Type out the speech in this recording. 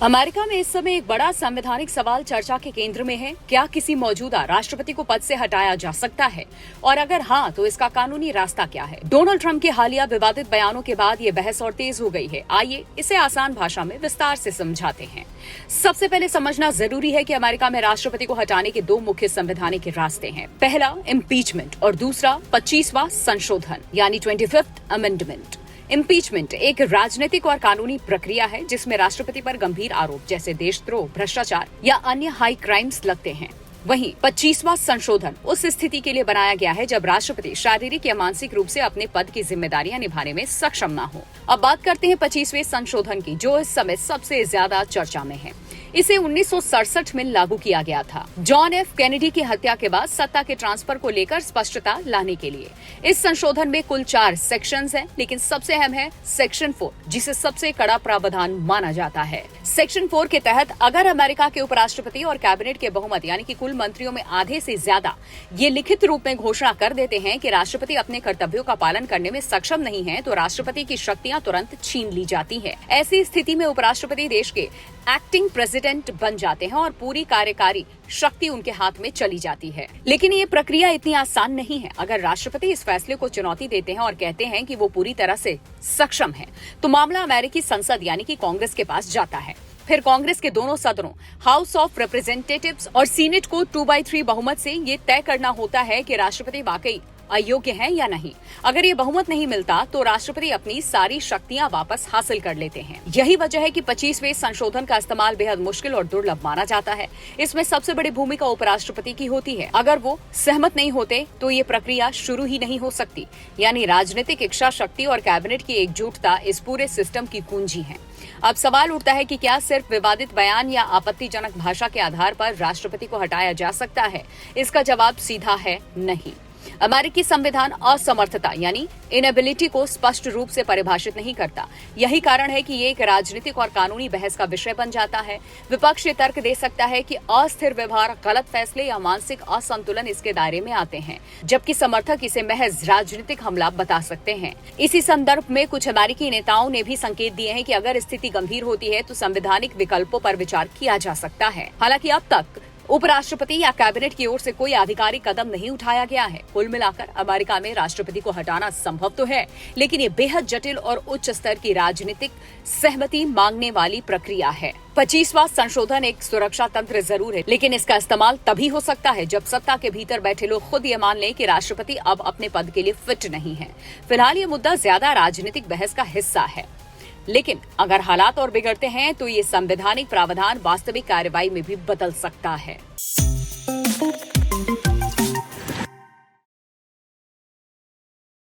America में इस समय एक बड़ा संवैधानिक सवाल चर्चा के केंद्र में है। क्या किसी मौजूदा राष्ट्रपति को पद से हटाया जा सकता है, और अगर हाँ तो इसका कानूनी रास्ता क्या है। डोनाल्ड ट्रंप के हालिया विवादित बयानों के बाद ये बहस और तेज हो गई है। आइए इसे आसान भाषा में विस्तार से समझाते हैं। सबसे पहले समझना जरूरी है कि अमेरिका में राष्ट्रपति को हटाने के दो मुख्य संवैधानिक रास्ते हैं। पहला इम्पीचमेंट और दूसरा 25वां संशोधन यानी 25th अमेंडमेंट। इम्पीचमेंट एक राजनीतिक और कानूनी प्रक्रिया है जिसमें राष्ट्रपति पर गंभीर आरोप जैसे देशद्रोह, भ्रष्टाचार या अन्य हाई क्राइम्स लगते हैं। वहीं 25वां संशोधन उस स्थिति के लिए बनाया गया है जब राष्ट्रपति शारीरिक या मानसिक रूप से अपने पद की जिम्मेदारियां निभाने में सक्षम न हो। अब बात करते हैं 25वें संशोधन की, जो इस समय सबसे ज्यादा चर्चा में है। इसे 1967 में लागू किया गया था, जॉन एफ कैनेडी की हत्या के बाद सत्ता के ट्रांसफर को लेकर स्पष्टता लाने के लिए। इस संशोधन में कुल 4 सेक्शंस हैं, लेकिन सबसे अहम है सेक्शन 4, जिसे सबसे कड़ा प्रावधान माना जाता है। सेक्शन 4 के तहत अगर अमेरिका के उपराष्ट्रपति और कैबिनेट के बहुमत यानी कि कुल मंत्रियों में आधे से ज्यादा ये लिखित रूप में घोषणा कर देते हैं कि राष्ट्रपति अपने कर्तव्यों का पालन करने में सक्षम नहीं है, तो राष्ट्रपति की शक्तियां तुरंत छीन ली जाती हैं। ऐसी स्थिति में उपराष्ट्रपति देश के एक्टिंग प्रेसिडेंट बन जाते हैं और पूरी कार्यकारी शक्ति उनके हाथ में चली जाती है। लेकिन ये प्रक्रिया इतनी आसान नहीं है। अगर राष्ट्रपति इस फैसले को चुनौती देते हैं और कहते हैं कि वो पूरी तरह से सक्षम है, तो मामला अमेरिकी संसद यानी कि कांग्रेस के पास जाता है। फिर कांग्रेस के दोनों सदनों हाउस ऑफ रिप्रेजेंटेटिव्स और सीनेट को 2/3 बहुमत से ये तय करना होता है कि राष्ट्रपति वाकई अयोग्य है या नहीं। अगर ये बहुमत नहीं मिलता तो राष्ट्रपति अपनी सारी शक्तियां वापस हासिल कर लेते हैं। यही वजह है कि 25वें संशोधन का इस्तेमाल बेहद मुश्किल और दुर्लभ माना जाता है। इसमें सबसे बड़ी भूमिका उपराष्ट्रपति की होती है। अगर वो सहमत नहीं होते तो ये प्रक्रिया शुरू ही नहीं हो सकती। यानी राजनीतिक इच्छा शक्ति और कैबिनेट की एकजुटता इस पूरे सिस्टम की कुंजी है। अब सवाल उठता है कि क्या सिर्फ विवादित बयान या आपत्तिजनक भाषा के आधार पर राष्ट्रपति को हटाया जा सकता है? इसका जवाब सीधा है नहीं। अमेरिकी संविधान असमर्थता यानी इनएबिलिटी को स्पष्ट रूप से परिभाषित नहीं करता। यही कारण है कि ये एक राजनीतिक और कानूनी बहस का विषय बन जाता है। विपक्ष ये तर्क दे सकता है कि अस्थिर व्यवहार, गलत फैसले या मानसिक असंतुलन इसके दायरे में आते हैं, जबकि समर्थक इसे महज राजनीतिक हमला बता सकते हैं। इसी संदर्भ में कुछ अमेरिकी नेताओं ने भी संकेत दिए हैं कि अगर स्थिति गंभीर होती है तो संवैधानिक विकल्पों पर विचार किया जा सकता है। हालांकि अब तक उपराष्ट्रपति या कैबिनेट की ओर से कोई आधिकारिक कदम नहीं उठाया गया है। कुल मिलाकर अमेरिका में राष्ट्रपति को हटाना संभव तो है, लेकिन ये बेहद जटिल और उच्च स्तर की राजनीतिक सहमति मांगने वाली प्रक्रिया है। 25वां संशोधन एक सुरक्षा तंत्र जरूर है, लेकिन इसका इस्तेमाल तभी हो सकता है जब सत्ता के भीतर बैठे लोग खुद ये मान लें कि राष्ट्रपति अब अपने पद के लिए फिट नहीं है। फिलहाल ये मुद्दा ज्यादा राजनीतिक बहस का हिस्सा है, लेकिन अगर हालात और बिगड़ते हैं तो ये संवैधानिक प्रावधान वास्तविक कार्रवाई में भी बदल सकता है।